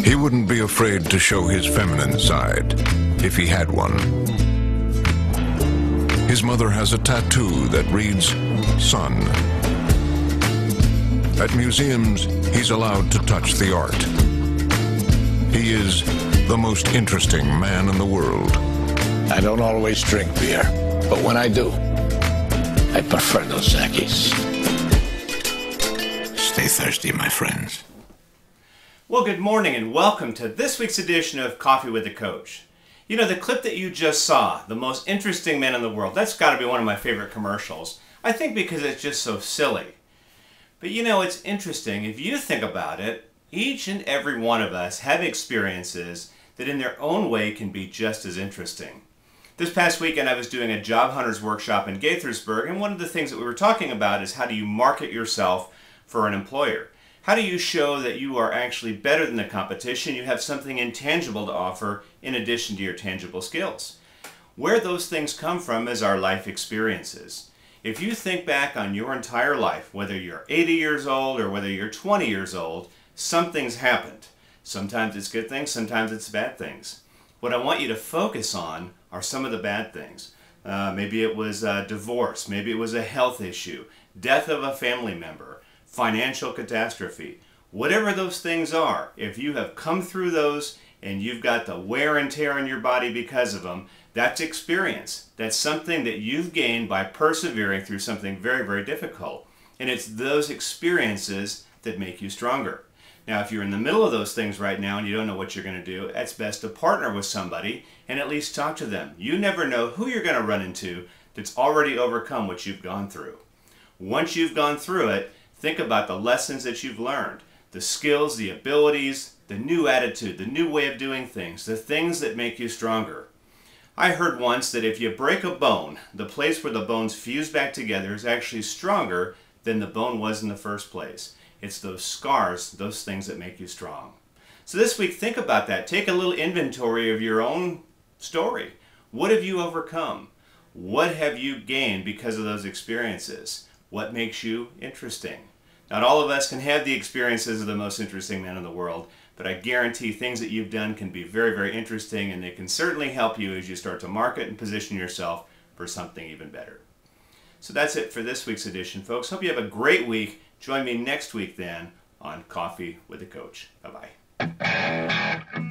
He wouldn't be afraid to show his feminine side, if he had one. His mother has a tattoo that reads, Son. At museums, he's allowed to touch the art. He is the most interesting man in the world. I don't always drink beer, but when I do, I prefer Dos Equis. Stay thirsty, my friends. Well, good morning and welcome to this week's edition of Coffee with the Coach. You know, the clip that you just saw, the most interesting man in the world, that's got to be one of my favorite commercials. I think because it's just so silly. But you know, it's interesting. If you think about it, each and every one of us have experiences that in their own way can be just as interesting. This past weekend I was doing a Job Hunters workshop in Gaithersburg, and one of the things that we were talking about is how do you market yourself for an employer? How do you show that you are actually better than the competition? You have something intangible to offer in addition to your tangible skills. Where those things come from is our life experiences. If you think back on your entire life, whether you're 80 years old or whether you're 20 years old, something's happened. Sometimes it's good things, sometimes it's bad things. What I want you to focus on are some of the bad things. Maybe it was a divorce, maybe it was a health issue, death of a family member, financial catastrophe. Whatever those things are, if you have come through those and you've got the wear and tear on your body because of them, that's experience. That's something that you've gained by persevering through something very, very difficult. And it's those experiences that make you stronger. Now, if you're in the middle of those things right now and you don't know what you're going to do, it's best to partner with somebody and at least talk to them. You never know who you're going to run into that's already overcome what you've gone through. Once you've gone through it, think about the lessons that you've learned, the skills, the abilities, the new attitude, the new way of doing things, the things that make you stronger. I heard once that if you break a bone, the place where the bones fuse back together is actually stronger than the bone was in the first place. It's those scars, those things that make you strong. So this week, think about that. Take a little inventory of your own story. What have you overcome? What have you gained because of those experiences? What makes you interesting? Not all of us can have the experiences of the most interesting man in the world, but I guarantee things that you've done can be very, very interesting, and they can certainly help you as you start to market and position yourself for something even better. So that's it for this week's edition, folks. Hope you have a great week. Join me next week then on Coffee with the Coach. Bye-bye.